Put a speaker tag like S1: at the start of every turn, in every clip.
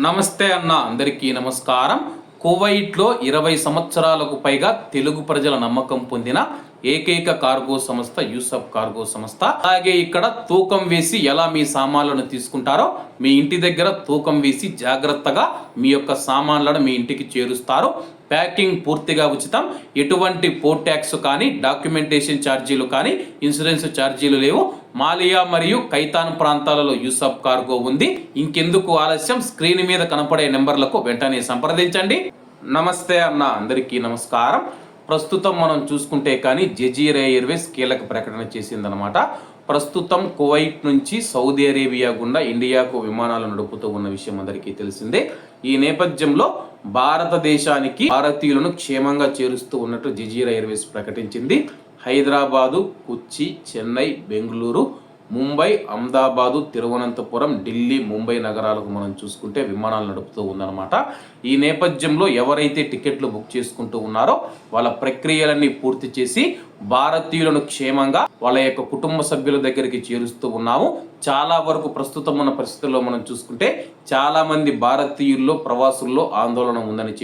S1: నమస్తే అన్న అందరికీ నమస్కారం. కువైట్లో 20 సంవత్సరాలకు పైగా తెలుగు ప్రజల నమ్మకం పొందిన ఏకైక కార్గో సంస్థ యూసఫ్ కార్గో సంస్థ. అలాగే ఇక్కడ తూకం వేసి ఎలా మీ సామాన్లను తీసుకుంటారో మీ ఇంటి దగ్గర తూకం వేసి జాగ్రత్తగా మీ యొక్క సామాన్లను మీ ఇంటికి చేరుస్తారు. ప్యాకింగ్ పూర్తిగా ఉచితం. ఎటువంటి పోర్ట్ ట్యాక్స్ కానీ డాక్యుమెంటేషన్ ఛార్జీలు కానీ ఇన్సూరెన్స్ ఛార్జీలు లేవు. మాలియా మరియు కైతాన్ ప్రాంతాలలో యూసఫ్ కార్గో ఉంది. ఇంకెందుకు ఆలస్యం, స్క్రీన్ మీద కనపడే నెంబర్లకు వెంటనే సంప్రదించండి. నమస్తే అన్న అందరికీ నమస్కారం. ప్రస్తుతం మనం చూసుకుంటే కానీ జజీరా ఎయిర్వేస్ కీలక ప్రకటన చేసిందనమాట. ప్రస్తుతం కువైట్ నుంచి సౌదీ అరేబియా గుండా ఇండియాకు విమానాలు నడుపుతూ ఉన్న విషయం అందరికీ తెలిసిందే. ఈ నేపథ్యంలో భారతదేశానికి భారతీయులను క్షేమంగా చేరుస్తూ ఉన్నట్టు జజీరా ఎయిర్వేస్ ప్రకటించింది. హైదరాబాదు, కొచ్చి, చెన్నై, బెంగళూరు, ముంబై, అహ్మదాబాదు, తిరువనంతపురం, ఢిల్లీ, ముంబై నగరాలకు మనం చూసుకుంటే విమానాలు నడుపుతూ ఉందన్నమాట. ఈ నేపథ్యంలో ఎవరైతే టికెట్లు బుక్ చేసుకుంటూ ఉన్నారో వాళ్ళ ప్రక్రియలన్నీ పూర్తి చేసి భారతీయులను క్షేమంగా వాళ్ళ యొక్క కుటుంబ సభ్యుల దగ్గరికి చేరుస్తూ ఉన్నాము. చాలా వరకు ప్రస్తుతం ఉన్న పరిస్థితుల్లో మనం చూసుకుంటే చాలా మంది భారతీయుల్లో ప్రవాసుల్లో ఆందోళన ఉందని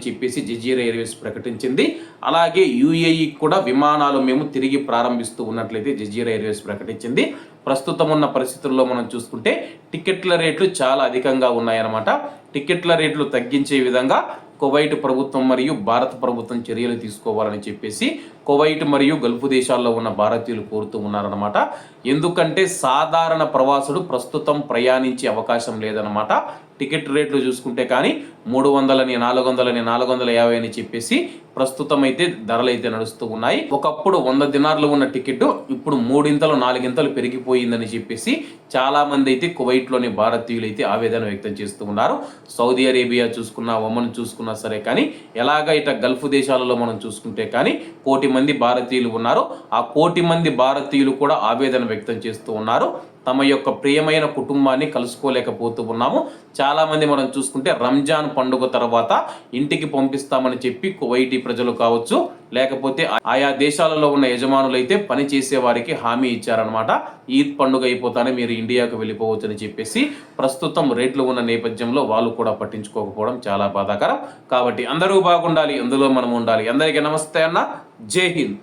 S1: చెప్పేసి జజీరా ఎయిర్వేస్ ప్రకటించింది. అలాగే యుఏఈ కూడా విమానాలు మేము తిరిగి ప్రారంభిస్తూ ఉన్నట్లయితే జజీరా ఎయిర్వేస్ ప్రకటించింది. ప్రస్తుతం ఉన్న పరిస్థితుల్లో మనం చూసుకుంటే టికెట్ల రేట్లు చాలా అధికంగా ఉన్నాయన్నమాట. టికెట్ల రేట్లు తగ్గించే విధంగా కువైట్ ప్రభుత్వం మరియు భారత ప్రభుత్వం చర్యలు తీసుకోవాలని చెప్పేసి కువైట్ మరియు గల్ఫ్ దేశాల్లో ఉన్న భారతీయులు కోరుతూ ఉన్నారన్నమాట. ఎందుకంటే సాధారణ ప్రవాసుడు ప్రస్తుతం ప్రయాణించే అవకాశం లేదన్నమాట. టికెట్ రేట్లు చూసుకుంటే కానీ 300 450 అని చెప్పేసి ప్రస్తుతం అయితే ధరలు అయితే నడుస్తూ ఉన్నాయి. ఒకప్పుడు 100 దినార్లు ఉన్న టికెట్ ఇప్పుడు 3 పెరిగిపోయిందని చెప్పేసి చాలా మంది అయితే కువైట్లోని భారతీయులు అయితే ఆవేదన వ్యక్తం చేస్తూ ఉన్నారు. సౌదీ అరేబియా చూసుకున్నా, ఒమన్ చూసుకున్నా సరే కానీ ఎలాగ ఇట గల్ఫ్ దేశాలలో మనం చూసుకుంటే కానీ 1 కోటి మంది భారతీయులు ఉన్నారు. ఆ 1 కోటి మంది భారతీయులు కూడా ఆవేదన వ్యక్తం చేస్తూ ఉన్నారు. తమ యొక్క ప్రియమైన కుటుంబాన్ని కలుసుకోలేకపోతూ ఉన్నాము. చాలా మంది మనం చూసుకుంటే రంజాన్ పండుగ తర్వాత ఇంటికి పంపిస్తామని చెప్పి కువైటీ ప్రజలు కావచ్చు, లేకపోతే ఆయా దేశాలలో ఉన్న యజమానులు అయితే పని చేసే వారికి హామీ ఇచ్చారనమాట. ఈద్ పండుగ అయిపోతానే మీరు ఇండియాకు వెళ్ళిపోవచ్చు అని చెప్పేసి ప్రస్తుతం రేట్లు ఉన్న నేపథ్యంలో వాళ్ళు కూడా పట్టించుకోకపోవడం చాలా బాధాకరం. కాబట్టి అందరూ బాగుండాలి, అందులో మనం ఉండాలి. అందరికీ నమస్తే అన్న, జై హింద్.